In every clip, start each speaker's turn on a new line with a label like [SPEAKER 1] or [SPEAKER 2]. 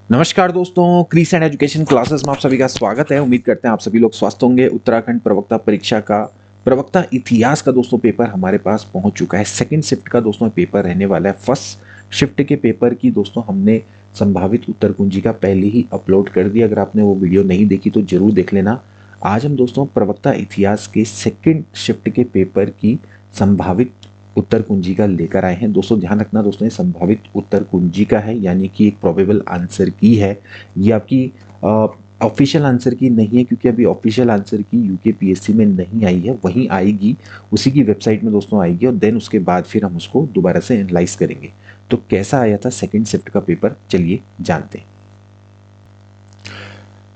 [SPEAKER 1] नमस्कार दोस्तों, Chris and education classes में आप सभी का स्वागत है। उम्मीद करते हैं आप सभी लोग स्वस्थ होंगे। उत्तराखंड प्रवक्ता परीक्षा का प्रवक्ता इतिहास का दोस्तों पेपर हमारे पास पहुंच चुका है। सेकंड शिफ्ट का दोस्तों पेपर रहने वाला है। फर्स्ट शिफ्ट के पेपर की दोस्तों हमने संभावित उत्तर कुंजी का पहले ही अपलोड कर दिया। अगर आपने वो वीडियो नहीं देखी तो जरूर देख लेना। आज हम दोस्तों प्रवक्ता इतिहास के सेकंड शिफ्ट के पेपर की संभावित उत्तर कुंजी का लेकर आए हैं। दोस्तों ध्यान रखना दोस्तों, ये संभावित उत्तर कुंजी का है, यानी कि एक प्रोबेबल आंसर की है। ये आपकी ऑफिशियल आंसर की नहीं है, क्योंकि अभी ऑफिशियल आंसर की यूकेपीएससी में नहीं आई है। वहीं आएगी, उसी की वेबसाइट में दोस्तों आएगी, और देन उसके बाद फिर हम उसको दोबारा से एनालाइज करेंगे। तो कैसा आया था सेकेंड शिफ्ट का पेपर, चलिए जानते हैं।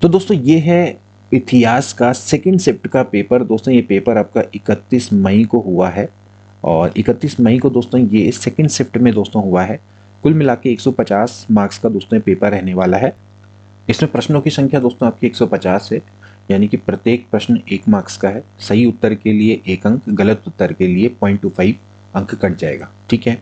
[SPEAKER 1] तो दोस्तों ये है इतिहास का सेकेंड शिफ्ट का पेपर। दोस्तों ये पेपर आपका 31 मई को हुआ है, और 31 मई को दोस्तों ये सेकंड शिफ्ट में दोस्तों हुआ है। कुल मिला के 150 मार्क्स का दोस्तों पेपर रहने वाला है। इसमें प्रश्नों की संख्या दोस्तों आपकी 150 है, यानी कि प्रत्येक प्रश्न 1 मार्क्स का है। सही उत्तर के लिए 1 अंक, गलत उत्तर के लिए 0.25 अंक कट जाएगा। ठीक है,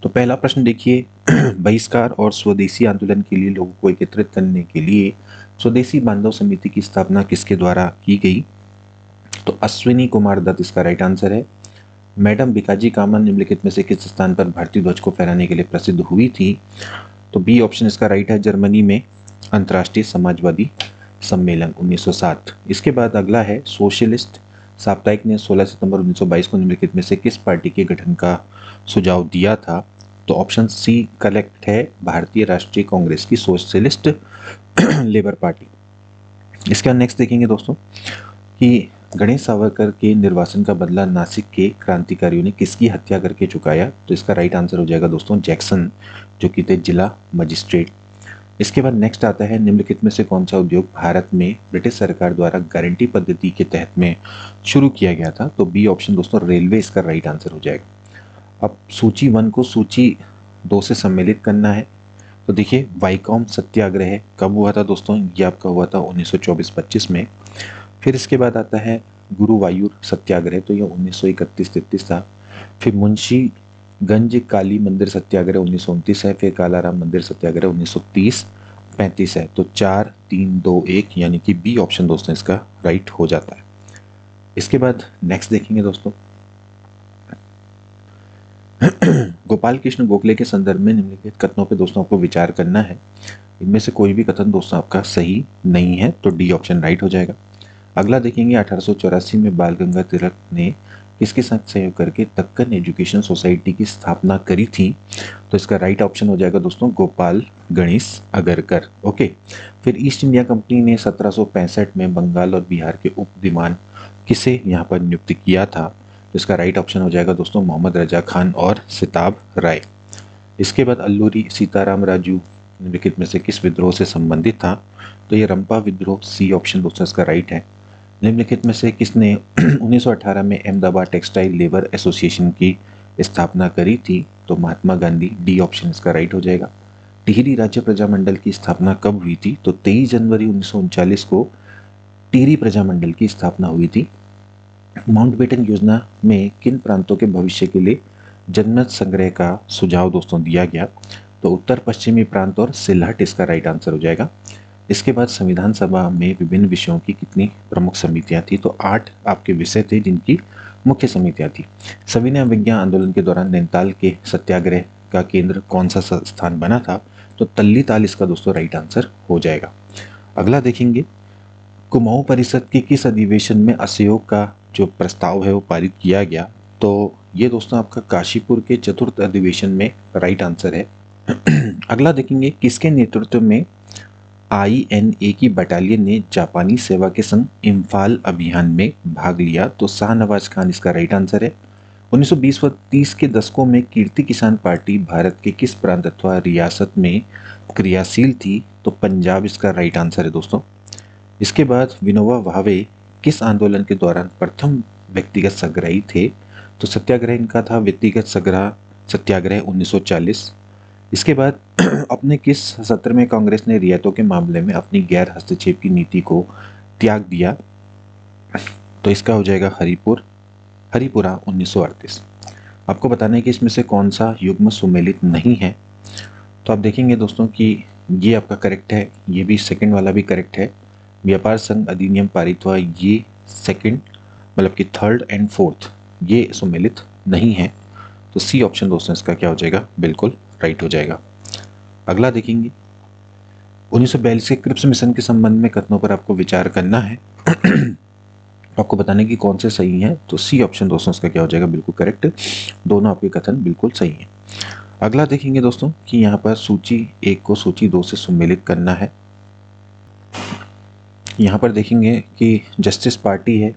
[SPEAKER 1] तो पहला प्रश्न देखिए। बहिष्कार और स्वदेशी आंदोलन के लिए लोगों को एकत्रित करने के लिए स्वदेशी बांधव समिति की स्थापना किसके द्वारा की गई? तो अश्विनी कुमार दत्त इसका राइट आंसर है। मैडम भिकाजी कामन निम्नलिखित में से किस स्थान पर भारतीय ध्वज को फहराने के लिए प्रसिद्ध हुई थी? तो बी ऑप्शन इसका राइट है, जर्मनी में अंतर्राष्ट्रीय समाजवादी सम्मेलन 1907। इसके बाद अगला है, सोशलिस्ट साप्ताहिक ने 16 सितंबर 1922 को निम्नलिखित में से किस पार्टी के गठन का सुझाव दिया था? तो ऑप्शन सी करेक्ट है, भारतीय राष्ट्रीय कांग्रेस की सोशलिस्ट लेबर पार्टी। इसके बाद नेक्स्ट देखेंगे दोस्तों कि गणेश सावरकर के निर्वासन का बदला नासिक के क्रांतिकारियों ने किसकी हत्या करके चुकाया? तो इसका राइट आंसर हो जाएगा दोस्तों जैक्सन, जो कि थे जिला मजिस्ट्रेट। इसके बाद नेक्स्ट आता है, निम्नलिखित में से कौन सा उद्योग भारत में ब्रिटिश सरकार द्वारा गारंटी पद्धति के तहत में शुरू किया गया था? तो बी ऑप्शन दोस्तों रेलवे इसका राइट आंसर हो जाएगा। अब सूची 1 को सूची 2 से सम्मिलित करना है। तो देखिए, वाइकॉम सत्याग्रह कब हुआ था दोस्तों? ये आपका हुआ था 1924-25 में। फिर इसके बाद आता है गुरुवायूर सत्याग्रह, तो ये 1931-33 था। फिर मुंशीगंज काली मंदिर सत्याग्रह 1929 है। फिर कालाराम मंदिर सत्याग्रह 1930-35 है। तो 4, 3, 2, 1 यानी कि बी ऑप्शन दोस्तों इसका राइट हो जाता है। इसके बाद नेक्स्ट देखेंगे दोस्तों, गोपाल कृष्ण गोखले के संदर्भ में निम्नलिखित कथनों पे दोस्तों आपको विचार करना है। इनमें से कोई भी कथन दोस्तों आपका सही नहीं है, तो डी ऑप्शन राइट हो जाएगा। अगला देखेंगे, 1884 में बाल गंगाधर तिलक ने किसके साथ सहयोग करके दक्कन एजुकेशन सोसाइटी की स्थापना करी थी? तो इसका राइट ऑप्शन हो जाएगा दोस्तों गोपाल गणेश अगरकर। ओके, फिर ईस्ट इंडिया कंपनी ने 1765 में बंगाल और बिहार के उप दीवान किसे यहाँ पर नियुक्त किया था? तो इसका राइट ऑप्शन हो जाएगा दोस्तों मोहम्मद रजा खान और सिताब राय। इसके बाद अल्लूरी सीताराम राजू निम्नलिखित में से किस विद्रोह से संबंधित था? तो ये रंपा विद्रोह, सी ऑप्शन दोस्तों इसका राइट है। निम्नलिखित में से किसने 1918 में अहमदाबाद टेक्सटाइल लेबर एसोसिएशन की स्थापना करी थी? तो महात्मा गांधी, डी ऑप्शन इसका राइट हो जाएगा। टिहरी राज्य प्रजामंडल की स्थापना कब हुई थी? तो 23 जनवरी 1939 को टिहरी प्रजामंडल की स्थापना हुई थी। माउंटबेटन योजना में किन प्रांतों के भविष्य के लिए जनमत संग्रह का सुझाव दोस्तों दिया गया? तो उत्तर पश्चिमी प्रांत और सिलहट इसका राइट आंसर हो जाएगा। इसके बाद संविधान सभा में विभिन्न विषयों की कितनी प्रमुख समितियां थी? तो 8 आपके विषय थे जिनकी मुख्य समितियां थी। सविनय अवज्ञा आंदोलन के दौरान नैनीताल के सत्याग्रह का केंद्र कौन सा स्थान बना था? तो तल्ली ताल इसका दोस्तों राइट आंसर हो जाएगा। अगला देखेंगे, कुमाऊं परिषद के किस अधिवेशन में असहयोग का जो प्रस्ताव है वो पारित किया गया? तो ये दोस्तों आपका काशीपुर के चतुर्थ अधिवेशन में राइट आंसर है। अगला देखेंगे, किसके नेतृत्व में INA की बटालियन ने जापानी सेवा के संग इम्फाल अभियान में भाग लिया? तो शाहनवाज खान इसका राइट आंसर है। 1920 व 30 के दशकों में कीर्ति किसान पार्टी भारत के किस प्रांत अथवा रियासत में क्रियाशील थी? तो पंजाब इसका राइट आंसर है दोस्तों। इसके बाद विनोबा भावे किस आंदोलन के दौरान प्रथम व्यक्तिगत सत्याग्रही थे? तो सत्याग्रह इनका था व्यक्तिगत सत्याग्रह 1940। इसके बाद अपने किस सत्र में कांग्रेस ने रियायतों के मामले में अपनी गैर हस्तक्षेप की नीति को त्याग दिया? तो इसका हो जाएगा हरिपुरा 1938। आपको बताना है कि इसमें से कौन सा युग्म सुमेलित नहीं है। तो आप देखेंगे दोस्तों कि ये आपका करेक्ट है, ये भी सेकंड वाला भी करेक्ट है। व्यापार संघ अधिनियम पारित हुआ, ये सेकंड मतलब कि थर्ड एंड फोर्थ ये सुमेलित नहीं है। तो सी ऑप्शन दोस्तों इसका क्या हो जाएगा, बिल्कुल राइट हो जाएगा। अगला देखेंगे 1942 के क्रिप्स मिशन के संबंध में कथनों पर आपको विचार करना है। आपको बताने की कौन से सही हैं, तो सी ऑप्शन दोस्तों इसका क्या हो जाएगा, बिल्कुल करेक्ट। दोनों आपके कथन बिल्कुल सही हैं। अगला देखेंगे दोस्तों कि यहाँ पर सूची 1 को सूची 2 से सुमेलित करना है। यहाँ पर देखेंगे कि जस्टिस पार्टी है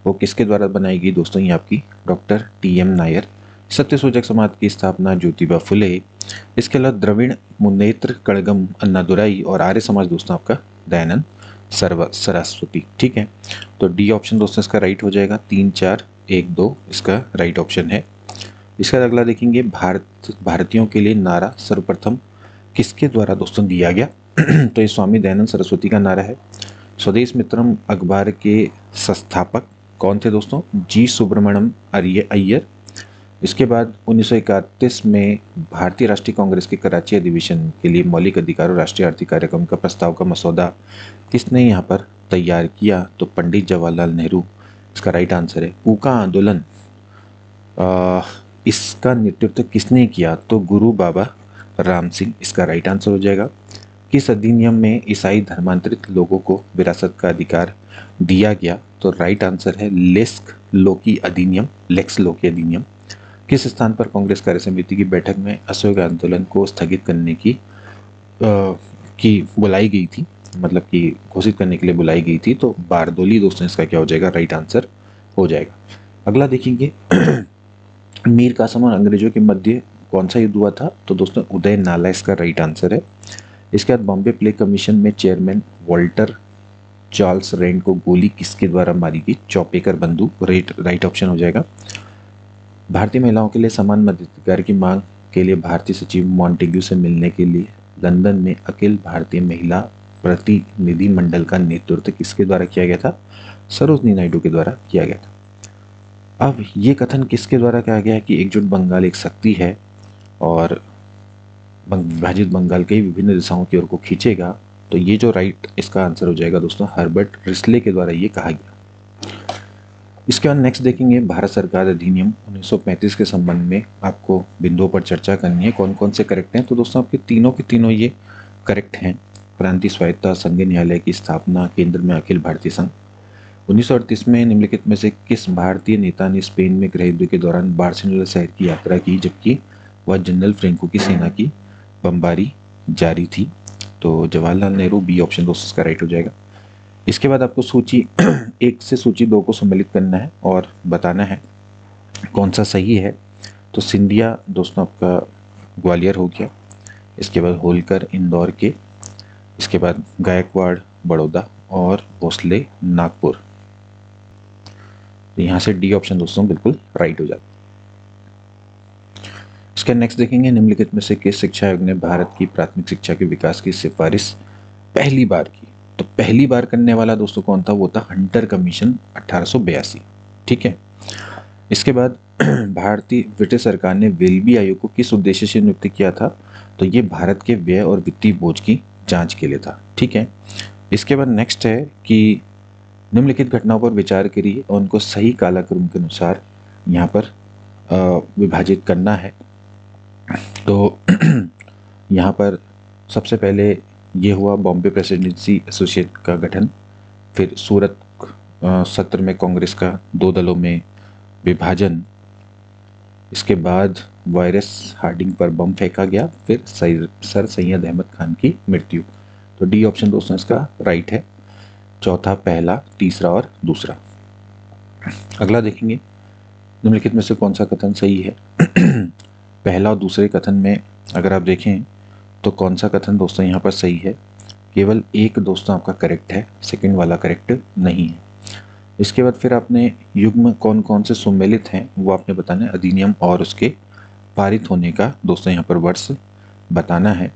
[SPEAKER 1] वो किसके द्वारा बनाई गई दोस्तों, ये आपकी डॉक्टर टी.एम. नायर। सत्यशोधक समाज की स्थापना ज्योतिबा फुले। इसके अलावा द्रविड़ मुनेत्र कड़गम अन्नादुराई और आर्य समाज दोस्तों आपका दयानंद सरस्वती। ठीक है, तो डी ऑप्शन दोस्तों इसका राइट हो जाएगा। 3 4 1 2 इसका राइट ऑप्शन है। इसका अगला देखेंगे भारतीयों के लिए नारा सर्वप्रथम किसके द्वारा दोस्तों दिया गया, तो ये स्वामी दयानंद सरस्वती का नारा है। स्वदेश मित्रम अखबार के संस्थापक कौन थे दोस्तों, जी सुब्रमण्यम अय्यर। इसके बाद 1931 में भारतीय राष्ट्रीय कांग्रेस के कराची अधिवेशन के लिए मौलिक अधिकार और राष्ट्रीय आर्थिक कार्यक्रम का प्रस्ताव का मसौदा किसने यहाँ पर तैयार किया, तो पंडित जवाहरलाल नेहरू इसका राइट आंसर है। कूका आंदोलन इसका नेतृत्व किसने किया, तो गुरु बाबा राम सिंह इसका राइट आंसर हो जाएगा। किस अधिनियम में ईसाई धर्मांतरित लोगों को विरासत का अधिकार दिया गया, तो राइट आंसर है लेक्स लोकी अधिनियम। किस स्थान पर कांग्रेस कार्य समिति की बैठक में असहयोग आंदोलन को स्थगित करने की बुलाई गई थी, मतलब कि घोषित करने के लिए बुलाई गई थी, तो बारदोली दोस्तों इसका क्या हो जाएगा, राइट आंसर हो जाएगा। अगला देखेंगे मीर कासिम और अंग्रेजों के मध्य कौन सा युद्ध हुआ था, तो दोस्तों उदय नाला इसका राइट आंसर है। इसके बाद बॉम्बे प्ले कमीशन में चेयरमैन वॉल्टर चार्ल्स रेंड को गोली किसके द्वारा मारी गई, चौपेकर बंदूक, राइट ऑप्शन हो जाएगा। भारतीय महिलाओं के लिए समान मताधिकार की मांग के लिए भारतीय सचिव मॉन्टेग्यू से मिलने के लिए लंदन में अखिल भारतीय महिला प्रतिनिधि मंडल का नेतृत्व किसके द्वारा किया गया था, सरोजनी नायडू के द्वारा किया गया था। अब ये कथन किसके द्वारा कहा गया है कि एकजुट बंगाल एक शक्ति है और विभाजित बंगाल के विभिन्न दिशाओं की ओर को खींचेगा, तो ये जो राइट इसका आंसर हो जाएगा दोस्तों हर्बर्ट रिस्ले के द्वारा ये कहा गया। इसके बाद नेक्स्ट देखेंगे भारत सरकार अधिनियम 1935 के संबंध में आपको बिंदुओं पर चर्चा करनी है, कौन कौन से करेक्ट हैं, तो दोस्तों आपके तीनों के तीनों ये करेक्ट हैं। प्रांतीय स्वायत्तता, संघीय न्यायालय की स्थापना, केंद्र में अखिल भारतीय संघ। 1938 में निम्नलिखित में से किस भारतीय नेता ने स्पेन में गृह युद्ध के दौरान बार्सिलोना शहर की यात्रा की जबकि वह जनरल फ्रैंको की सेना की बमबारी जारी थी, तो जवाहरलाल नेहरू, बी ऑप्शन दोस्तों इसका राइट हो जाएगा। इसके बाद आपको सूची 1 से सूची 2 को सम्मिलित करना है और बताना है कौन सा सही है, तो सिंधिया दोस्तों आपका ग्वालियर हो गया। इसके बाद होलकर इंदौर के, इसके बाद गायकवाड़ बड़ौदा और भोसले नागपुर। तो यहाँ से डी ऑप्शन दोस्तों बिल्कुल राइट हो जाता है। इसका नेक्स्ट देखेंगे निम्नलिखित में से किस शिक्षा आयोग ने भारत की प्राथमिक शिक्षा के विकास की सिफारिश पहली बार की, तो पहली बार करने वाला दोस्तों कौन था, वो था हंटर कमीशन 1882। ठीक है, इसके बाद भारतीय ब्रिटिश सरकार ने वेल्बी आयोग को किस उद्देश्य से नियुक्त किया था, तो ये भारत के व्यय और वित्तीय बोझ की जांच के लिए था। ठीक है, इसके बाद नेक्स्ट है कि निम्नलिखित घटनाओं पर विचार करिए और उनको सही कालक्रम के अनुसार यहाँ पर विभाजित करना है। तो यहाँ पर सबसे पहले ये हुआ बॉम्बे प्रेसिडेंसी एसोसिएट का गठन, फिर सूरत सत्र में कांग्रेस का 2 दलों में विभाजन, इसके बाद वायरस हार्डिंग पर बम फेंका गया, फिर सर सैयद अहमद खान की मृत्यु। तो डी ऑप्शन दोस्तों इसका राइट है, चौथा, पहला, तीसरा और दूसरा। अगला देखेंगे निम्नलिखित में से कौन सा कथन सही है। पहला और दूसरे कथन में अगर आप देखें तो कौन सा कथन दोस्तों यहाँ पर सही है, केवल एक दोस्तों आपका करेक्ट है, सेकंड वाला करेक्ट नहीं है। इसके बाद फिर आपने युग्म कौन कौन से सुमेलित हैं वो आपने बताना है, अधिनियम और उसके पारित होने का दोस्तों यहाँ पर वर्ष बताना है।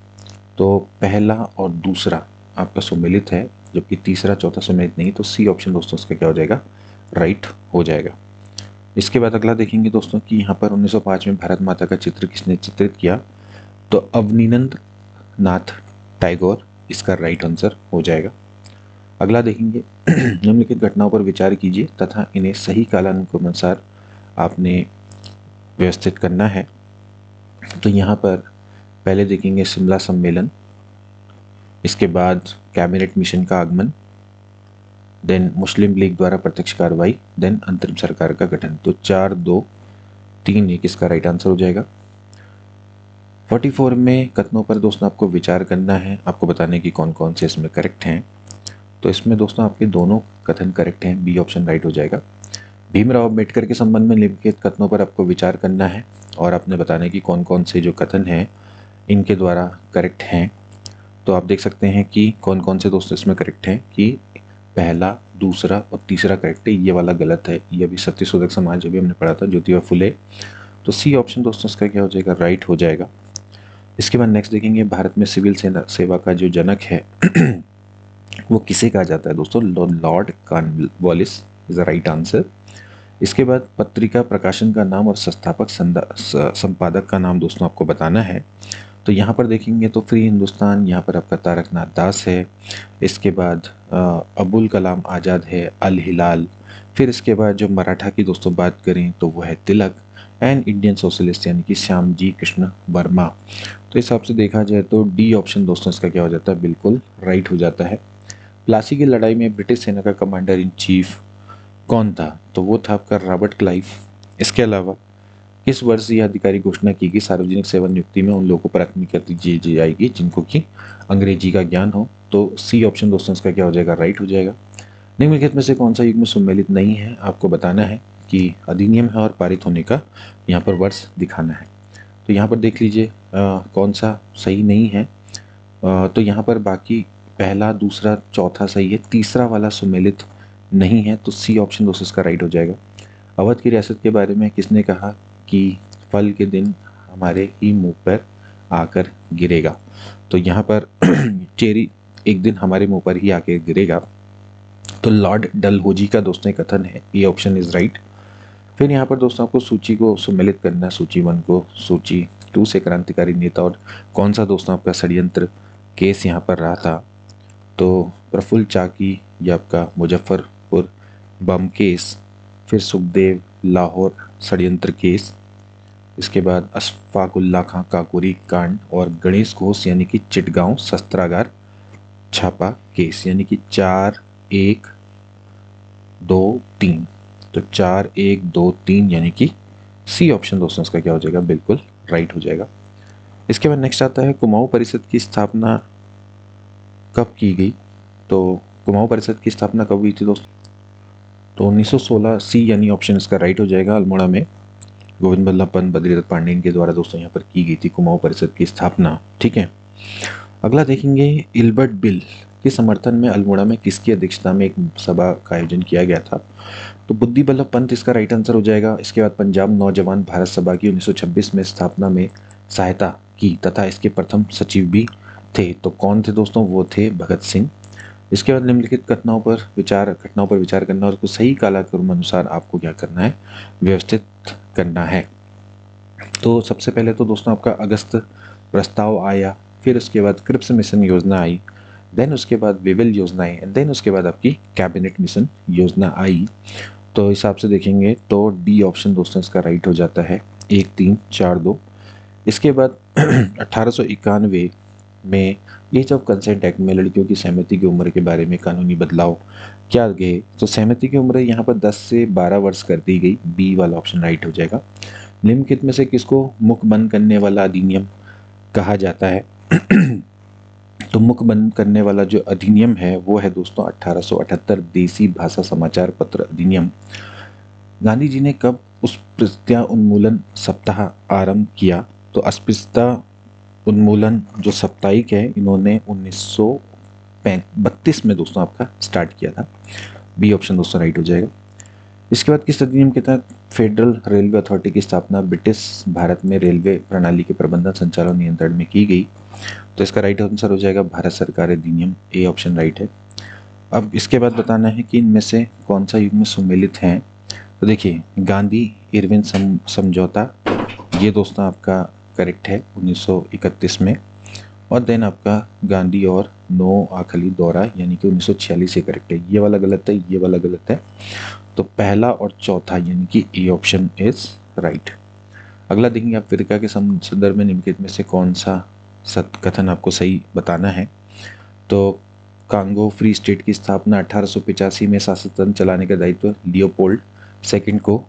[SPEAKER 1] तो पहला और दूसरा आपका सुमेलित है जबकि तीसरा चौथा सुमेलित नहीं, तो सी ऑप्शन दोस्तों उसका क्या हो जाएगा, राइट हो जाएगा। इसके बाद अगला देखेंगे दोस्तों कि यहाँ पर 1905 में भारत माता का चित्र किसने चित्रित किया, तो अवनीनंद नाथ टैगोर इसका राइट आंसर हो जाएगा। अगला देखेंगे निम्नलिखित घटनाओं पर विचार कीजिए तथा इन्हें सही कालानुक्रमानुसार आपने व्यवस्थित करना है। तो यहाँ पर पहले देखेंगे शिमला सम्मेलन, इसके बाद कैबिनेट मिशन का आगमन, देन मुस्लिम लीग द्वारा प्रत्यक्ष कार्रवाई, देन अंतरिम सरकार का गठन। तो 4, 2, 3, 1 इसका राइट आंसर हो जाएगा। 44 में कथनों पर दोस्तों आपको विचार करना है, आपको बताने की कौन कौन से इसमें करेक्ट हैं। तो इसमें दोस्तों आपके दोनों कथन करेक्ट हैं, बी ऑप्शन राइट हो जाएगा। भीमराव अम्बेडकर के संबंध में निम्नलिखित कथनों पर आपको विचार करना है और आपने बताने की कौन कौन से जो कथन हैं इनके द्वारा करेक्ट हैं। तो आप देख सकते हैं कि कौन कौन से दोस्तों इसमें करेक्ट हैं कि पहला, दूसरा और तीसरा करेक्ट है, ये वाला गलत है। ये अभी सत्यशोधक समाज अभी हमने पढ़ा था, ज्योतिबा फुले। तो सी ऑप्शन दोस्तों इसका क्या हो जाएगा, राइट हो जाएगा। इसके बाद नेक्स्ट देखेंगे भारत में सिविल सेवा का जो जनक है वो किसे कहा जाता है दोस्तों, Lord Cornwallis is the right answer. इसके बाद पत्रिका प्रकाशन का नाम और संस्थापक संपादक का नाम दोस्तों आपको बताना है। तो यहाँ पर देखेंगे तो फ्री हिंदुस्तान, यहाँ पर आपका तारकनाथ दास है। इसके बाद अबुल कलाम आज़ाद है, अल हिलाल। फिर इसके बाद जो मराठा की दोस्तों बात करें तो वो है तिलक, एंड इंडियन सोशलिस्ट यानी कि श्यामजी कृष्ण वर्मा। तो इस हिसाब से देखा जाए तो डी ऑप्शन दोस्तों इसका क्या हो जाता है, बिल्कुल राइट हो जाता है। प्लासी की लड़ाई में ब्रिटिश सेना का कमांडर इन चीफ कौन था, तो वो था आपका रॉबर्ट क्लाइव। इसके अलावा किस वर्ष यह अधिकारी घोषणा की कि सार्वजनिक सेवा नियुक्ति में उन लोगों को प्राथमिकता दी जाएगी जिनको कि अंग्रेजी का ज्ञान हो। तो सी ऑप्शन दोस्तों इसका क्या हो जाएगा, राइट हो जाएगा। निम्नलिखित में से कौन सा युग्म सम्मिलित नहीं है, आपको बताना है कि अधिनियम है और पारित होने का यहाँ पर वर्ष दिखाना है। तो यहाँ पर देख लीजिए कौन सा सही नहीं है। तो यहाँ पर बाकी पहला, दूसरा, चौथा सही है, तीसरा वाला सम्मिलित नहीं है। तो सी ऑप्शन दोस्तों इसका राइट हो जाएगा। अवध की रियासत के बारे में किसने कहा कि फल के दिन हमारे ही मुंह पर आकर गिरेगा। तो यहाँ पर चेरी एक दिन हमारे मुंह पर ही आकर गिरेगा। तो लॉर्ड डलहौजी का दोस्तों कथन है, ये ऑप्शन इज राइट। फिर यहाँ पर दोस्तों आपको सूची को सम्मिलित करना है, सूची 1 को सूची 2 से क्रांतिकारी नेता और कौन सा दोस्तों आपका षड्यंत्र केस यहाँ पर रहा था। तो प्रफुल्ल चाकी, ये आपका मुजफ्फरपुर बम केस, फिर सुखदेव लाहौर षड्यंत्र केस, इसके बाद अशफाकुल्ला खां काकोरी कांड और गणेश घोष यानी कि चिटगांव शस्त्रागार छापा केस, यानी कि 4, 1, 2, 3। तो 4, 1, 2, 3 यानी कि सी ऑप्शन दोस्तों इसका क्या हो जाएगा, बिल्कुल राइट हो जाएगा। इसके बाद नेक्स्ट आता है कुमाऊं परिषद की स्थापना कब की गई। तो कुमाऊं परिषद की स्थापना कब हुई थी दोस्तों, तो 1916, सी यानी ऑप्शन इसका राइट हो जाएगा। अल्मोड़ा में गोविंद बल्लभ पंत बद्रीदत्त पांडेय के द्वारा दोस्तों यहाँ पर की गई थी कुमाऊं परिषद की स्थापना, ठीक है। अगला देखेंगे इल्बर्ट बिल के समर्थन में अल्मोड़ा में किसकी अध्यक्षता में एक सभा का आयोजन किया गया था। तो बुद्धि बल्लभ पंत इसका राइट आंसर हो जाएगा। इसके बाद पंजाब नौजवान भारत सभा की 1926 में स्थापना में सहायता की तथा इसके प्रथम सचिव भी थे। तो कौन थे दोस्तों, वो थे भगत सिंह। इसके बाद निम्नलिखित घटनाओं पर विचार करना और उसको सही कालानुक्रम अनुसार आपको क्या करना है, व्यवस्थित करना है। तो सबसे पहले तो दोस्तों आपका अगस्त प्रस्ताव आया, फिर उसके बाद क्रिप्स मिशन योजना आई, देन उसके बाद विविल योजना आई, देन उसके बाद आपकी कैबिनेट मिशन योजना आई। तो हिसाब से देखेंगे तो डी ऑप्शन दोस्तों इसका राइट हो जाता है, 1, 3, 4, 2। इसके बाद 1891 में एज ऑफ कंसेंट एक्ट में लड़कियों की सहमति की उम्र के बारे में कानूनी बदलाव क्या गए। तो सहमति की उम्र यहाँ पर 10 से 12 वर्ष कर दी गई, बी वाला ऑप्शन राइट हो जाएगा। निम्नलिखित में से किसको मुख बंद करने वाला अधिनियम कहा जाता है। तो मुख बंद करने वाला जो अधिनियम है वो है दोस्तों 1878 देसी भाषा समाचार पत्र अधिनियम। गांधी जी ने कब अस्पृश्यता उन्मूलन सप्ताह आरंभ किया। तो अस्पृश्यता उन्मूलन जो साप्ताहिक है इन्होंने 1932 में दोस्तों आपका स्टार्ट किया था, बी ऑप्शन दोस्तों राइट हो जाएगा। इसके बाद किस अधिनियम के तहत फेडरल रेलवे अथॉरिटी की स्थापना ब्रिटिश भारत में रेलवे प्रणाली के प्रबंधन संचालन नियंत्रण में की गई। तो इसका राइट आंसर हो जाएगा भारत सरकार अधिनियम, ए ऑप्शन राइट है। अब इसके बाद बताना है कि इनमें से कौन सा युग में सम्मिलित है। तो देखिए गांधी इरविन समझौता, ये दोस्तों आपका करेक्ट है 1931 में। और देन आपका गांधी और नो आखली दौरा यानी कि 1946 से करेक्ट है। ये वाला गलत है, ये वाला गलत है, तो पहला और चौथा यानी कि ए ऑप्शन इज राइट। अगला देखेंगे आप, फिरका के संदर्भ में निम्नलिखित में से कौन सा कथन आपको सही बताना है। तो कांगो फ्री स्टेट की स्थापना 1885 में शासन चलाने का दायित्व लियोपोल्ड सेकंड को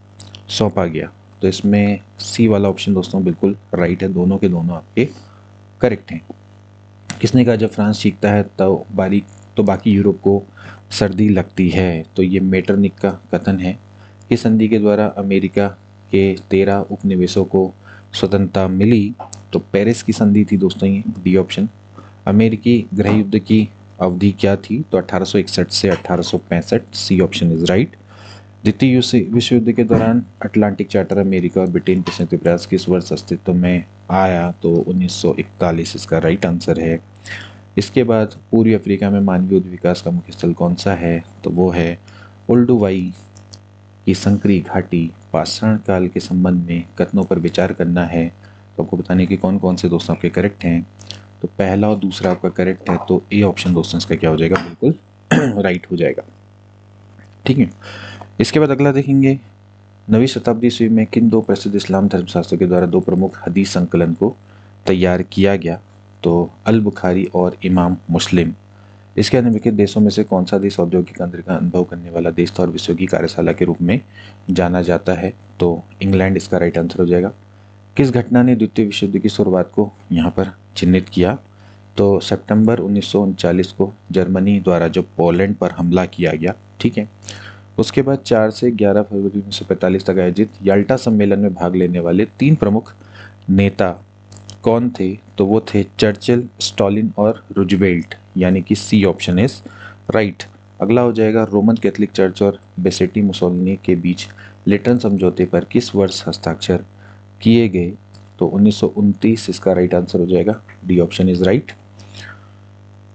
[SPEAKER 1] सौंपा गया। तो इसमें सी वाला ऑप्शन दोस्तों बिल्कुल राइट है, दोनों के दोनों आपके करेक्ट हैं। किसने कहा जब फ्रांस जीतता है तो बाकी यूरोप को सर्दी लगती है। तो ये मेटरनिक का कथन है कि संधि के द्वारा अमेरिका के 13 उपनिवेशों को स्वतंत्रता मिली। तो पेरिस की संधि थी दोस्तों ये, डी ऑप्शन। अमेरिकी गृह युद्ध की अवधि क्या थी, तो 1861 से 1865, सी ऑप्शन इज राइट। द्वितीय विश्व युद्ध के दौरान अटलांटिक चार्टर अमेरिका और ब्रिटेन के संयुक्त प्रयास किस वर्ष अस्तित्व में आया, तो 1941 इसका राइट आंसर है। इसके बाद पूर्वी अफ्रीका में मानवीय उद्योग विकास का मुख्य स्थल कौन सा है, तो वो है ओल्डुवाई की संकरी घाटी। पाषाण काल के संबंध में कथनों पर विचार करना है। तो आपको बताने कि कौन कौन से दोस्तों आपके करेक्ट हैं। तो पहला और दूसरा आपका करेक्ट है, तो ए ऑप्शन दोस्तों इसका क्या हो जाएगा, बिल्कुल राइट हो जाएगा। ठीक है, इसके बाद अगला देखेंगे, नवीं शताब्दी ईस्वी में किन दो प्रसिद्ध इस्लाम धर्मशास्त्रों के द्वारा दो प्रमुख हदीस संकलन को तैयार किया गया, तो अल बुखारी और इमाम मुस्लिम। इसके निम्नलिखित देशों में से कौन सा देश औद्योगिक क्रांति का अनुभव करने वाला देश था और विश्व की कार्यशाला के रूप में जाना जाता है, तो इंग्लैंड इसका राइट आंसर हो जाएगा। किस घटना ने द्वितीय विश्व युद्ध की शुरुआत को यहाँ पर चिन्हित किया, तो सितंबर 1939 को जर्मनी द्वारा जो पोलैंड पर हमला किया गया। ठीक है, उसके बाद 4 से 11 फरवरी 1945 तक आयोजित याल्टा सम्मेलन में भाग लेने वाले 3 प्रमुख नेता कौन थे, तो वो थे चर्चिल, स्टालिन और रूजवेल्ट, यानी कि सी ऑप्शन इज राइट। अगला हो जाएगा, रोमन कैथोलिक चर्च और बेसेटी मुसोलिनी के बीच लेटरन समझौते पर किस वर्ष हस्ताक्षर किए गए, तो 1929 इसका राइट आंसर हो जाएगा, D option is right.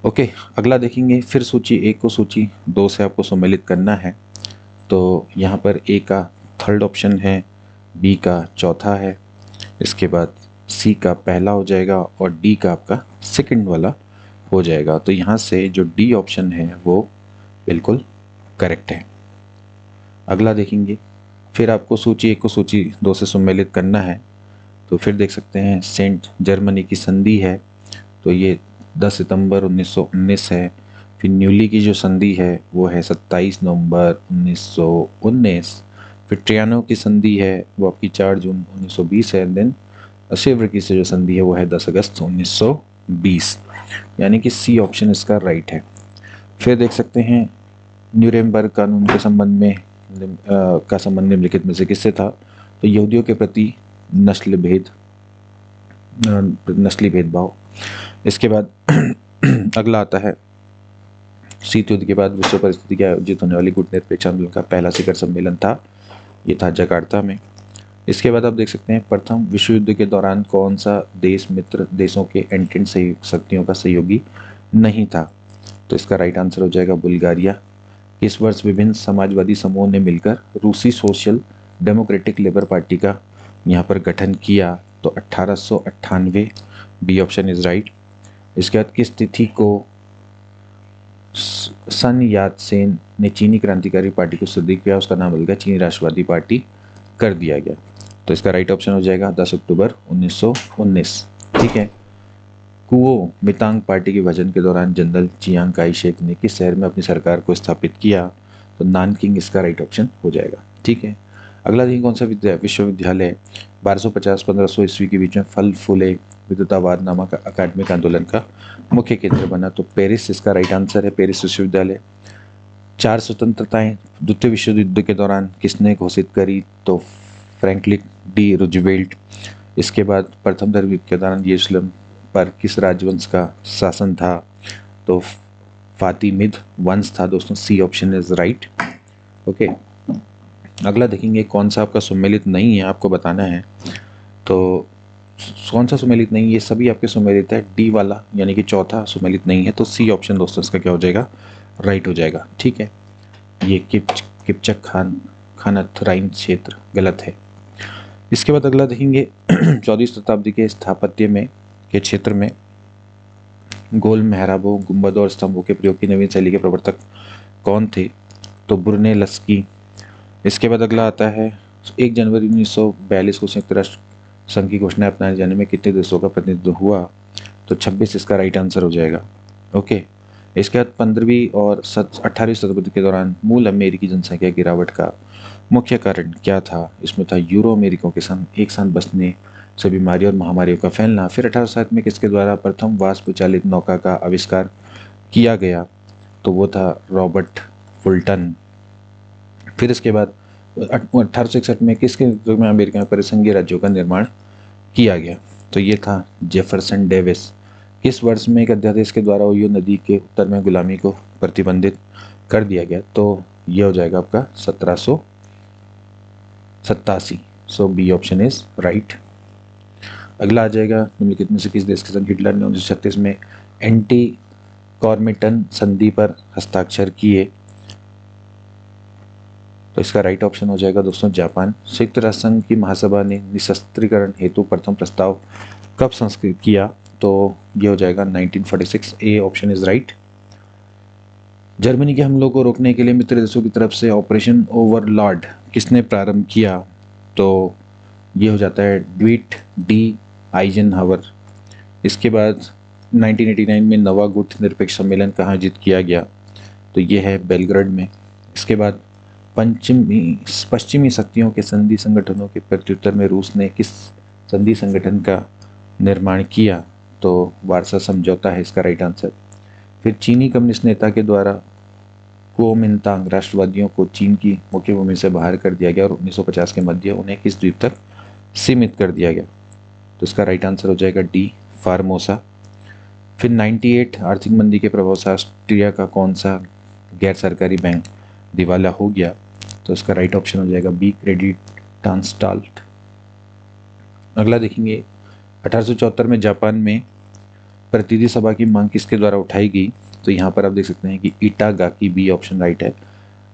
[SPEAKER 1] Okay, अगला देखेंगे, फिर सूची 1 को सूची 2 से आपको सम्मिलित करना है। तो यहाँ पर ए का थर्ड ऑप्शन है, बी का चौथा है, इसके बाद सी का पहला हो जाएगा और डी का आपका सेकंड वाला हो जाएगा। तो यहाँ से जो डी ऑप्शन है वो बिल्कुल करेक्ट है। अगला देखेंगे, फिर आपको सूची 1 को सूची 2 से सम्मिलित करना है। तो फिर देख सकते हैं, सेंट जर्मनी की संधि है, तो ये 10 सितंबर 1919 है। फिर न्यूली की जो संधि है वो है 27 नवंबर 1919। फिर ट्रियानो की संधि है वो आपकी 4 जून 1920 है। देन अशेवर की से जो संधि है वो है 10 अगस्त 1920, यानी कि सी ऑप्शन इसका राइट है। फिर देख सकते हैं, न्यूरेमबर्ग कानून के संबंध में का संबंध निम्नलिखित में से किससे था, तो यहूदियों के प्रति नस्ली भेदभाव। इसके बाद अगला आता है, शीत युद्ध के बाद विश्व परिस्थिति के आयोजित होने वाली गुटनिरपेक्ष आंदोलन का पहला शिखर सम्मेलन था, ये था जकार्ता में। इसके बाद आप देख सकते हैं, प्रथम विश्व युद्ध के दौरान कौन सा देश मित्र देशों के एंटेंट शक्तियों का सहयोगी नहीं था, तो इसका राइट आंसर हो जाएगा बुल्गारिया। इस वर्ष विभिन्न समाजवादी समूहों ने मिलकर रूसी सोशल डेमोक्रेटिक लेबर पार्टी का यहाँ पर गठन किया, तो 1898, बी ऑप्शन इज राइट। इसके बाद किस तिथि को सन यात सेन ने चीनी क्रांतिकारी पार्टी को सुदृढ़ किया, उसका नाम बदलकर चीनी राष्ट्रवादी पार्टी कर दिया गया, तो इसका राइट ऑप्शन हो जाएगा 10 अक्टूबर 1919। ठीक है, कुओ मितांग पार्टी के विभाजन के दौरान जनरल चियांग काई शेक ने किस शहर में अपनी सरकार को स्थापित किया, तो नानकिंग इसका राइट ऑप्शन हो जाएगा। ठीक है, अगला देखिए, कौन सा विश्वविद्यालय 1250-1500 ईस्वी के बीच में फल फूले विद्युतावाद नामक अकादमिक आंदोलन का मुख्य केंद्र बना, तो पेरिस इसका राइट आंसर है, पेरिस विश्वविद्यालय। 4 स्वतंत्रताएं द्वितीय विश्व युद्ध के दौरान किसने घोषित करी, तो फ्रैंकलिन डी रूजवेल्ट। इसके बाद प्रथम धर्म युद्ध के दौरान यरूशलेम पर किस राजवंश का शासन था, तो फातिमिद वंश था दोस्तों, C option is right. Okay, अगला देखेंगे, कौन सा आपका सम्मिलित नहीं है, आपको बताना है। तो कौन सा सम्मिलित नहीं, ये सभी आपके सम्मिलित है, डी वाला यानी कि चौथा सम्मिलित नहीं है, तो सी ऑप्शन दोस्तों इसका क्या हो जाएगा, राइट हो जाएगा। ठीक है, ये किपचक खानाथराइन क्षेत्र गलत है। इसके बाद अगला देखेंगे, 14वीं शताब्दी के स्थापत्य में के क्षेत्र में गोल मेहराबों, गुंबदों और स्तंभों के प्रयोग की नवीन शैली के प्रवर्तक कौन थे? तो ब्रुनेलस्की। इसके बाद अगला आता है 1 जनवरी 1942 को संयुक्त राष्ट्र संघ की घोषणा अपनाए जाने में कितने देशों का प्रतिनिधित्व हुआ? तो 26 इसका राइट आंसर हो जाएगा। ओके। इसके बाद 15वीं और 18वीं शताब्दी के दौरान मूल अमेरिकी जनसंख्या गिरावट का मुख्य कारण क्या था? इसमें था यूरो अमेरिकों के संग एक साथ बसने से बीमारी और महामारियों का फैलना। फिर 1860 में किसके द्वारा प्रथम वाष्प चालित नौका का आविष्कार किया गया? तो वो था रॉबर्ट फुल्टन। फिर इसके बाद 1861 में किसके नेतृत्व में अमेरिका में परिसंघीय राज्यों का निर्माण किया गया? तो ये था जेफरसन डेविस। किस वर्ष में एक अध्यादेश के द्वारा ओहियो नदी के उत्तर में गुलामी को प्रतिबंधित कर दिया गया? तो ये हो जाएगा आपका 1787। सो बी ऑप्शन इज राइट। अगला आ जाएगा निम्नलिखित में से किस देश के साथ हिटलर ने 1936 में एंटी कॉर्मिटन संधि पर हस्ताक्षर किए? तो इसका राइट ऑप्शन हो जाएगा दोस्तों जापान। संयुक्त राष्ट्र संघ की महासभा ने निशस्त्रीकरण हेतु प्रथम प्रस्ताव कब संस्कृत किया? तो ये हो जाएगा 1946। ए ऑप्शन इज राइट। जर्मनी के हमलों को रोकने के लिए मित्र देशों की तरफ से ऑपरेशन ओवरलॉर्ड किसने प्रारंभ किया? तो ये हो जाता है ड्वीट डी आइजनहावर। इसके बाद 1989 में नवा गुट निरपेक्ष सम्मेलन कहाँ आयोजित किया गया? तो ये है बेलग्रेड में। इसके बाद पश्चिमी शक्तियों के संधि संगठनों के प्रत्युत्तर में रूस ने किस संधि संगठन का निर्माण किया? तो वार्सा समझौता है इसका राइट आंसर। फिर चीनी कम्युनिस्ट नेता के द्वारा कुओमिंतांग राष्ट्रवादियों को चीन की मुख्य भूमि से बाहर कर दिया गया और 1950 के मध्य उन्हें किस द्वीप तक सीमित कर दिया गया? तो इसका राइट आंसर हो जाएगा डी फार्मोसा। फिर 98 आर्थिक मंदी के प्रभाव से ऑस्ट्रिया का कौन सा गैर सरकारी बैंक दिवाला हो गया? तो इसका राइट ऑप्शन हो जाएगा बी क्रेडिटांस्टाल्ट। अगला देखेंगे 1874 में जापान में प्रतिनिधि सभा की मांग किसके द्वारा उठाई गई? तो यहाँ पर आप देख सकते हैं कि इटागाकी। बी ऑप्शन राइट है।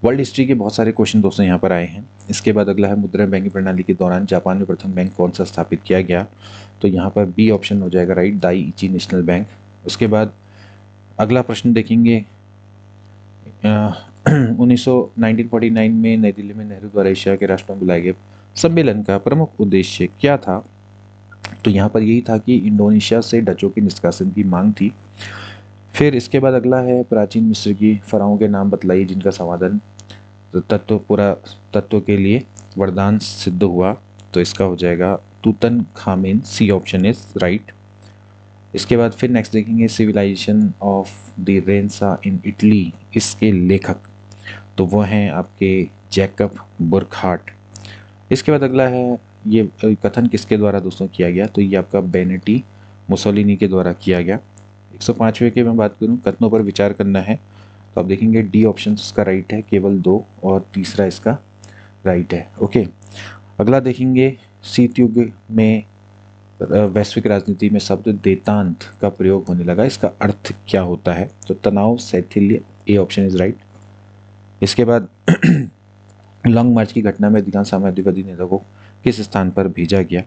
[SPEAKER 1] वर्ल्ड हिस्ट्री के बहुत सारे क्वेश्चन दोस्तों यहाँ पर आए हैं। इसके बाद अगला है मुद्रा बैंकिंग प्रणाली के दौरान जापान में प्रथम बैंक कौन सा स्थापित किया गया? तो यहाँ पर बी ऑप्शन हो जाएगा राइट, दाइची नेशनल बैंक। उसके बाद अगला प्रश्न देखेंगे 1949 में नई दिल्ली में नेहरू द्वारा एशिया के राष्ट्रों में बुलाए गए सम्मेलन का प्रमुख उद्देश्य क्या था? तो यहाँ पर यही था कि इंडोनेशिया से डचों के निष्कासन की मांग थी। फिर इसके बाद अगला है प्राचीन मिस्र की फराओं के नाम बतलाइए जिनका समाधान तत्व के लिए वरदान सिद्ध हुआ। तो इसका हो जाएगा Tutankhamun. C option is right. इसके बाद फिर नेक्स्ट देखेंगे civilisation of the Renaissance in Italy. इसके लेखक तो वो हैं आपके जैकब बुर्कहार्ट। इसके बाद अगला है ये कथन किसके द्वारा दोस्तों किया गया? तो ये आपका बेनेटी मुसोलिनी के द्वारा किया गया। 105वें की मैं बात करूं, कथनों पर विचार करना है तो आप देखेंगे डी ऑप्शन इसका राइट है, केवल 2 और तीसरा इसका राइट है। ओके। अगला देखेंगे शीत युग में वैश्विक राजनीति में शब्द देतांत का प्रयोग होने लगा, इसका अर्थ क्या होता है? तो तनाव, शैथिल्य। A option is right. इसके बाद लॉन्ग मार्च की घटना में अधिकांश साम्यवादी नेताओं को किस स्थान पर भेजा गया?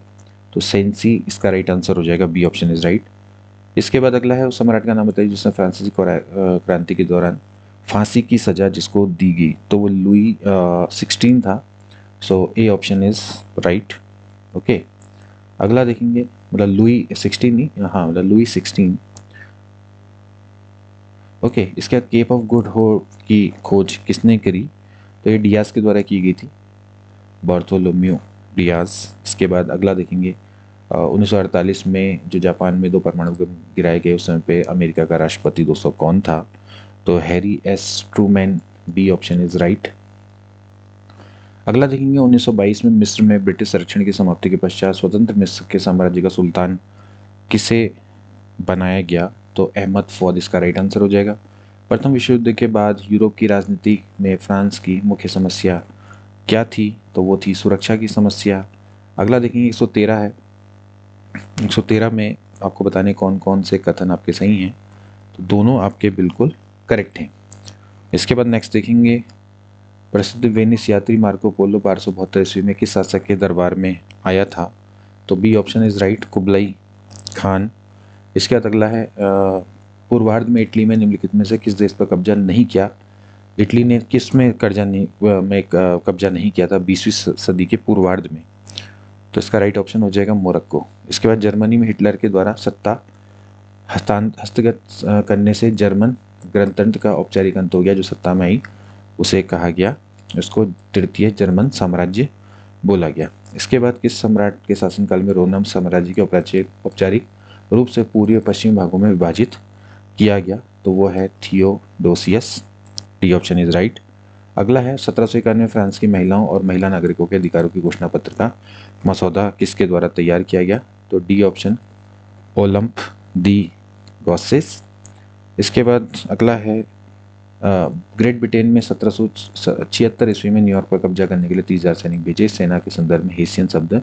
[SPEAKER 1] तो सेंसी इसका राइट आंसर हो जाएगा। B option is right. इसके बाद अगला है उस सम्राट का नाम बताइए जिसने फ्रांसीसी क्रांति के दौरान फांसी की सजा जिसको दी गई? तो वो लुई 16 था। So A option is right. Okay. अगला देखेंगे मतलब लुई 16 नहीं, हाँ मतलब लुई 16। ओके। इसके बाद केप ऑफ गुड होप की खोज किसने करी? तो ये डियाज के द्वारा की गई थी, बार्थोलोम्यू डियाज। इसके बाद अगला देखेंगे 1948 में जो जापान में 2 परमाणु बम गिराए गए उस समय पे अमेरिका का राष्ट्रपति दोस्तों कौन था? तो Harry S Truman. B option is right. अगला देखेंगे 1922 में मिस्र में ब्रिटिश संरक्षण की समाप्ति के पश्चात स्वतंत्र मिस्र के साम्राज्य का सुल्तान किसे बनाया गया? तो अहमद फौद इसका राइट आंसर हो जाएगा। प्रथम विश्व युद्ध के बाद यूरोप की राजनीति में फ्रांस की मुख्य समस्या क्या थी? तो वो थी सुरक्षा की समस्या। अगला देखेंगे 113 है। 113 में आपको बताने कौन कौन से कथन आपके सही हैं। तो दोनों आपके बिल्कुल करेक्ट हैं। इसके बाद नेक्स्ट देखेंगे प्रसिद्ध वेनिस यात्री मार्को पोलो 1272 ईस्वी में किस शासक के दरबार में आया था? तो B option is right, Kublai Khan. इसके बाद अगला है पूर्वार्ध में इटली में निम्नलिखित में से किस देश पर कब्जा नहीं किया? इटली ने किस में कब्जा नहीं किया था 20वीं सदी के पूर्वार्ध में? तो इसका राइट ऑप्शन हो जाएगा मोरक्को। इसके बाद जर्मनी में हिटलर के द्वारा सत्ता हस्तगत करने से जर्मन गणतंत्र का औपचारिक अंत हो गया। जो सत्ता में आई उसे कहा गया, इसको तृतीय जर्मन साम्राज्य बोला गया। इसके बाद किस सम्राट के शासनकाल में रोमन साम्राज्य के औपचारिक रूप से पूर्वी और पश्चिमी भागों में विभाजित किया गया? तो वो है Theodosius. D option is right. अगला है 1751 में फ्रांस की महिलाओं और महिला नागरिकों के अधिकारों की घोषणा पत्र का मसौदा किसके द्वारा तैयार किया गया? तो डी ऑप्शन ओलंप दी गॉसेस। इसके बाद अगला है ग्रेट ब्रिटेन में 1776 ईस्वी में न्यूयॉर्क पर कब्जा करने के लिए 30,000 सैनिक भेजे। सेना के संदर्भ में हेसियन शब्द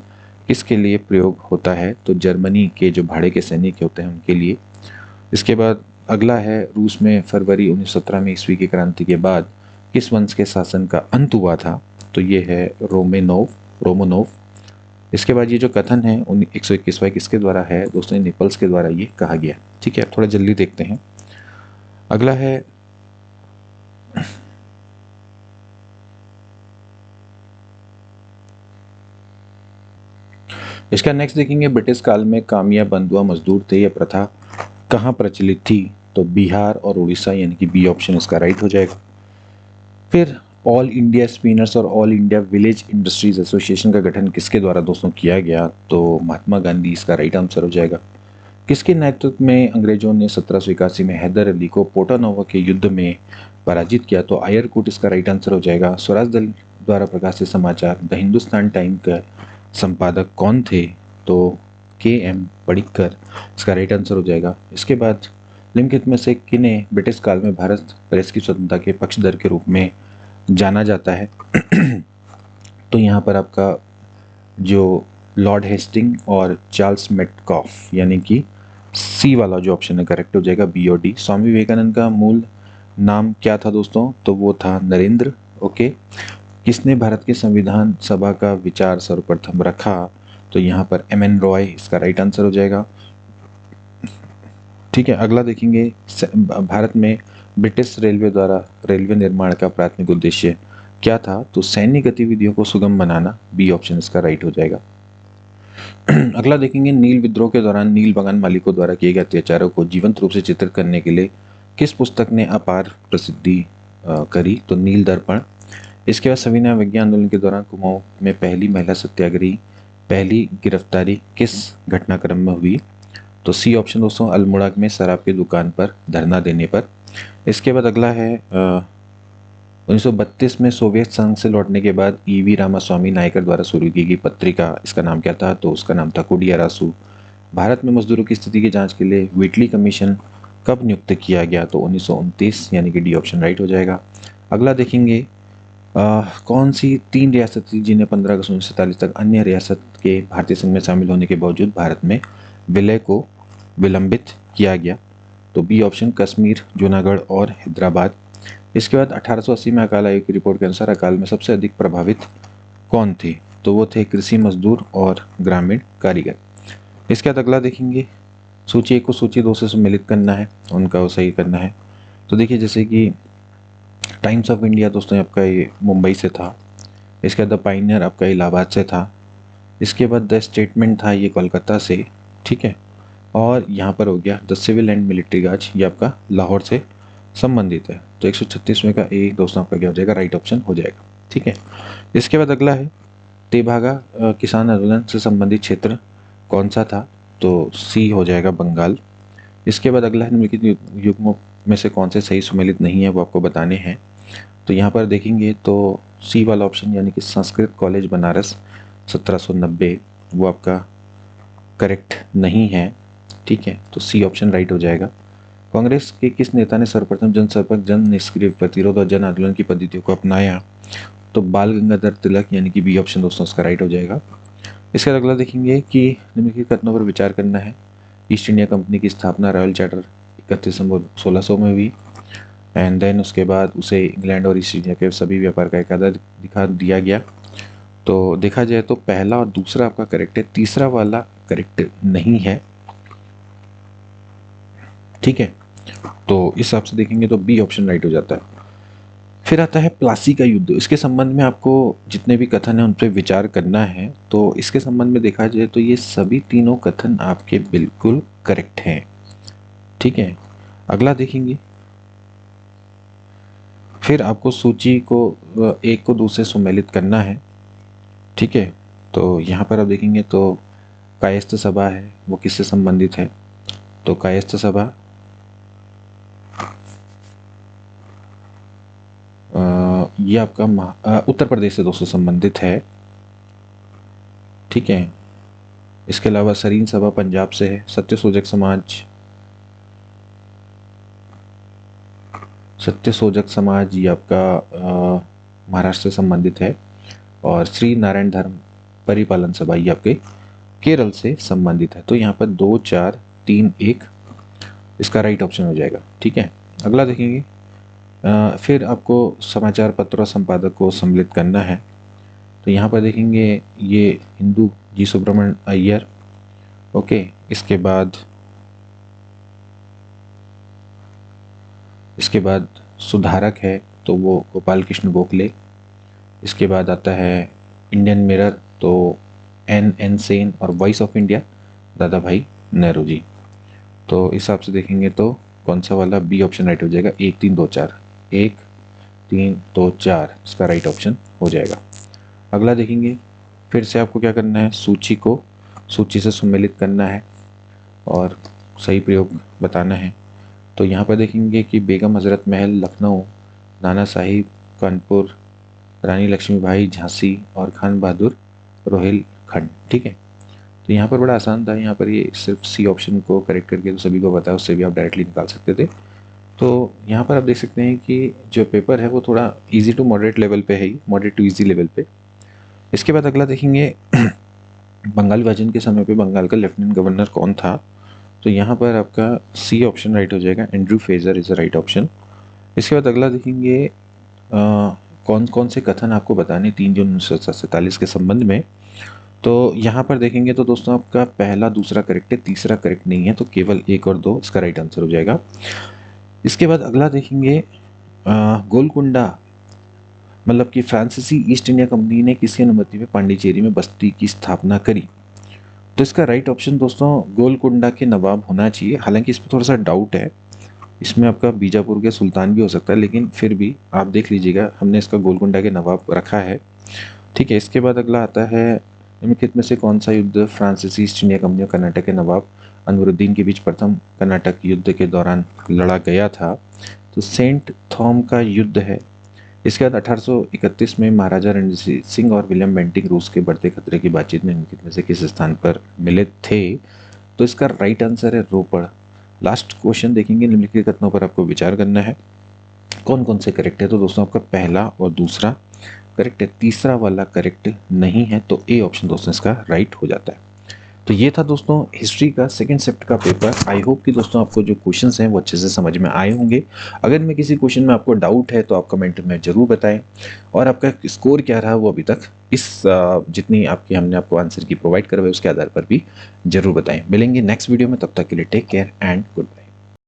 [SPEAKER 1] किसके लिए प्रयोग होता है? तो जर्मनी के जो भाड़े के सैनिक होते हैं उनके लिए। इसके बाद अगला है रूस में फरवरी 1917 में ईस्वी की क्रांति के बाद किस वंश के शासन का अंत हुआ था? तो ये है रोमनोव। इसके बाद ये जो कथन है 121वां किसके द्वारा है दोस्तों? निपल्स के द्वारा ये कहा गया। ठीक है, थोड़ा जल्दी देखते हैं। अगला है इसका नेक्स्ट देखेंगे, ब्रिटिश काल में कामिया बंधुआ मजदूर थे, यह प्रथा कहाँ प्रचलित थी? तो बिहार और उड़ीसा, यानी कि बी ऑप्शन इसका राइट हो जाएगा। फिर ऑल इंडिया स्पिनर्स और all India village industries association का गठन किसके द्वारा दोस्तों किया गया? तो महात्मा गांधी इसका राइट आंसर हो जाएगा। किसके नेतृत्व में अंग्रेजों ने 1781 में हैदर अली को पोटानोवा के युद्ध में पराजित किया? तो आयरकुट इसका राइट आंसर हो जाएगा। स्वराज दल द्वारा प्रकाशित समाचार द हिंदुस्तान टाइम का संपादक कौन थे? तो के.एम. पडिक्कर इसका राइट आंसर हो जाएगा। इसके बाद निम्नलिखित में से किन्हें ब्रिटिश काल में भारत प्रेस की स्वतंत्रता के पक्षधर के रूप में जाना जाता है? तो यहाँ पर आपका जो लॉर्ड हेस्टिंग और चार्ल्स मेटकॉफ, यानी कि सी वाला जो ऑप्शन है करेक्ट हो जाएगा, बी और डी। स्वामी विवेकानंद का मूल नाम क्या था दोस्तों? तो वो था नरेंद्र। ओके। किसने भारत के संविधान सभा का विचार सर्वप्रथम रखा? तो यहाँ पर एम.एन. रॉय इसका राइट आंसर हो जाएगा। ठीक है, अगला देखेंगे, भारत में ब्रिटिश रेलवे द्वारा रेलवे निर्माण का प्राथमिक उद्देश्य क्या था? तो सैन्य गतिविधियों को सुगम बनाना, बी ऑप्शन इसका राइट हो जाएगा। अगला देखेंगे, नील विद्रोह के दौरान नील बगान मालिकों द्वारा किए गए अत्याचारों को जीवंत रूप से चित्रित करने के लिए किस पुस्तक ने अपार प्रसिद्धि करी? तो नील दर्पण। इसके बाद सविनय अवज्ञा आंदोलन के दौरान कुमाऊं में पहली महिला सत्याग्रही पहली गिरफ्तारी किस घटनाक्रम में हुई? तो सी ऑप्शन दोस्तों अल्मोड़ा में शराब की दुकान पर धरना देने पर। इसके बाद अगला है 1932 में सोवियत संघ से लौटने के बाद ईवी रामास्वामी नायकर द्वारा शुरू की गई पत्रिका, इसका नाम क्या था? तो उसका नाम था कुडियारासु। भारत में मजदूरों की स्थिति की जांच के लिए व्हिटली कमीशन कब नियुक्त किया गया? तो 1929, यानी कि डी ऑप्शन राइट हो जाएगा। अगला देखेंगे, कौन सी 3 रियासत थी जिन्हें 15 अगस्त 1947 तक अन्य रियासत के भारतीय संघ में शामिल होने के बावजूद भारत में विलय को विलंबित किया गया? तो बी ऑप्शन कश्मीर, जूनागढ़ और हैदराबाद। इसके बाद 1880 में अकाल आयोग की रिपोर्ट के अनुसार अकाल में सबसे अधिक प्रभावित कौन थे? तो वो थे कृषि मजदूर और ग्रामीण कारीगर। इसके बाद अगला देखेंगे, सूची 1 को सूची 2 से सम्मिलित करना है, उनका वो सही करना है। तो देखिए, जैसे कि टाइम्स ऑफ इंडिया दोस्तों आपका ये मुंबई से था। इसके बाद द पाइनियर आपका इलाहाबाद से था। इसके बाद द स्टेटमेंट था ये कोलकाता से। ठीक है, और यहाँ पर हो गया the civil and military guard, ये आपका लाहौर से संबंधित है। तो 136वें का ए दोस्तों आपका क्या हो जाएगा? राइट ऑप्शन हो जाएगा। ठीक है, इसके बाद अगला है तेभागा किसान आंदोलन से संबंधित क्षेत्र कौन सा था? तो सी हो जाएगा बंगाल। इसके बाद अगला है निम्नलिखित युग्मों में से कौन से सही सुमेलित नहीं है, वो आपको बताने हैं। तो यहाँ पर देखेंगे तो सी वाला ऑप्शन, यानी कि संस्कृत कॉलेज बनारस 1790, वो आपका करेक्ट नहीं है। ठीक है, तो सी ऑप्शन राइट हो जाएगा। कांग्रेस के किस नेता ने सर्वप्रथम जनसंपर्क, जन निष्क्रिय प्रतिरोध और जन आंदोलन की पद्धतियों को अपनाया? तो बाल गंगाधर तिलक, यानी कि बी ऑप्शन दोस्तों इसका राइट हो जाएगा। इसके बाद अगला देखेंगे कि निम्नलिखित कथनों पर विचार करना है। ईस्ट इंडिया कंपनी की स्थापना रॉयल चार्टर 31 दिसंबर 1600 में हुई, एंड देन उसके बाद उसे इंग्लैंड और ईस्ट इंडिया के सभी व्यापार का एक आधार दिखा दिया गया। तो देखा जाए तो पहला और दूसरा आपका करेक्ट है, तीसरा वाला करेक्ट नहीं है। ठीक है, तो इस हिसाब से देखेंगे तो बी ऑप्शन राइट हो जाता है। फिर आता है प्लासी का युद्ध। इसके संबंध में आपको जितने भी कथन हैं उन पर विचार करना है। तो इसके संबंध में देखा जाए तो ये सभी तीनों कथन आपके बिल्कुल करेक्ट हैं। ठीक है, अगला देखेंगे। फिर आपको सूची को एक को दूसरे सुमेलित करना है। ठीक है, तो यहाँ पर आप देखेंगे तो कायस्थ सभा है, वो किससे संबंधित है? तो कायस्थ सभा ये आपका उत्तर प्रदेश से दोस्तों संबंधित है। ठीक है, इसके अलावा सरीन सभा पंजाब से है। सत्यशोधक समाज ये आपका महाराष्ट्र से संबंधित है। और श्री नारायण धर्म परिपालन सभा ये आपके केरल से संबंधित है। तो यहाँ पर 2 4 3 1 इसका राइट ऑप्शन हो जाएगा। ठीक है, अगला देखेंगे। फिर आपको समाचार पत्र और संपादक को सम्मिलित करना है। तो यहाँ पर देखेंगे ये हिंदू जी सुब्रमण्य अय्यर। ओके, इसके बाद सुधारक है तो वो गोपाल कृष्ण गोखले। इसके बाद आता है इंडियन मिरर, तो एन सेन। और वॉइस ऑफ इंडिया दादा भाई नेहरू जी। तो इस हिसाब से देखेंगे तो कौन सा वाला बी ऑप्शन राइट हो जाएगा? 1 3 2 4 1 3 2 4 इसका राइट ऑप्शन हो जाएगा। अगला देखेंगे। फिर से आपको क्या करना है? सूची से सुमेलित करना है और सही प्रयोग बताना है। तो यहाँ पर देखेंगे कि बेगम हजरत महल लखनऊ, नाना साहिब कानपुर, रानी लक्ष्मीबाई झांसी और खान बहादुर रोहिलखंड। ठीक है, तो यहाँ पर बड़ा आसान था। यहाँ पर ये सिर्फ सी ऑप्शन को करेक्ट करके तो सभी को बताया, उससे भी आप डायरेक्टली निकाल सकते थे। तो यहाँ पर आप देख सकते हैं कि जो पेपर है वो थोड़ा इजी टू मॉडरेट लेवल पे है, मॉडरेट टू इजी लेवल पे। इसके बाद अगला देखेंगे बंगाल विभाजन के समय पे बंगाल का लेफ्टिनेंट गवर्नर कौन था? तो यहाँ पर आपका सी ऑप्शन राइट हो जाएगा। Andrew Fraser is the right option. इसके बाद अगला देखेंगे कौन कौन से कथन आपको बताने 3 जून 1947 के संबंध में। तो यहाँ पर देखेंगे तो दोस्तों आपका पहला दूसरा करेक्ट है, तीसरा करेक्ट नहीं है, तो केवल 1 और 2 इसका राइट आंसर हो जाएगा। इसके बाद अगला देखेंगे गोलकुंडा मतलब कि फ्रांसीसी ईस्ट इंडिया कंपनी ने किसकी अनुमति में पांडिचेरी में बस्ती की स्थापना करी? तो इसका राइट ऑप्शन दोस्तों गोलकुंडा के नवाब होना चाहिए। हालांकि इसमें थोड़ा सा डाउट है, इसमें आपका बीजापुर के सुल्तान भी हो सकता है, लेकिन फिर भी आप देख लीजिएगा, हमने इसका गोलकुंडा के नवाब रखा है। ठीक है, इसके बाद अगला आता है निम्नलिखित में से कौन सा युद्ध फ्रांसीसी ईस्ट इंडिया कंपनी और कर्नाटक के नवाब अनवरुद्दीन के बीच प्रथम कर्नाटक युद्ध के दौरान लड़ा गया था? तो सेंट थॉम का युद्ध है। इसके बाद 1831 में महाराजा रणजीत सिंह और विलियम बेंटिंग रूस के बढ़ते खतरे की बातचीत में निम्नलिखित में से किस स्थान पर मिले थे? तो इसका राइट आंसर है रोपड़। लास्ट क्वेश्चन देखेंगे। निम्नलिखित कथनों पर आपको विचार करना है, कौन कौन से करेक्ट है? तो दोस्तों आपका पहला और दूसरा करेक्ट है, तीसरा वाला करेक्ट नहीं है, तो ए ऑप्शन दोस्तों इसका राइट हो जाता है। तो ये था दोस्तों हिस्ट्री का सेकंड शिफ्ट का पेपर। आई होप कि दोस्तों आपको जो क्वेश्चंस हैं वो अच्छे से समझ में आए होंगे। अगर में किसी क्वेश्चन में आपको डाउट है तो आप कमेंट में जरूर बताएं, और आपका स्कोर क्या रहा वो अभी तक इस जितनी आपकी हमने आपको आंसर की प्रोवाइड करवाई उसके आधार पर भी जरूर बताएं। मिलेंगे नेक्स्ट वीडियो में, तब तक के लिए take care and good bye.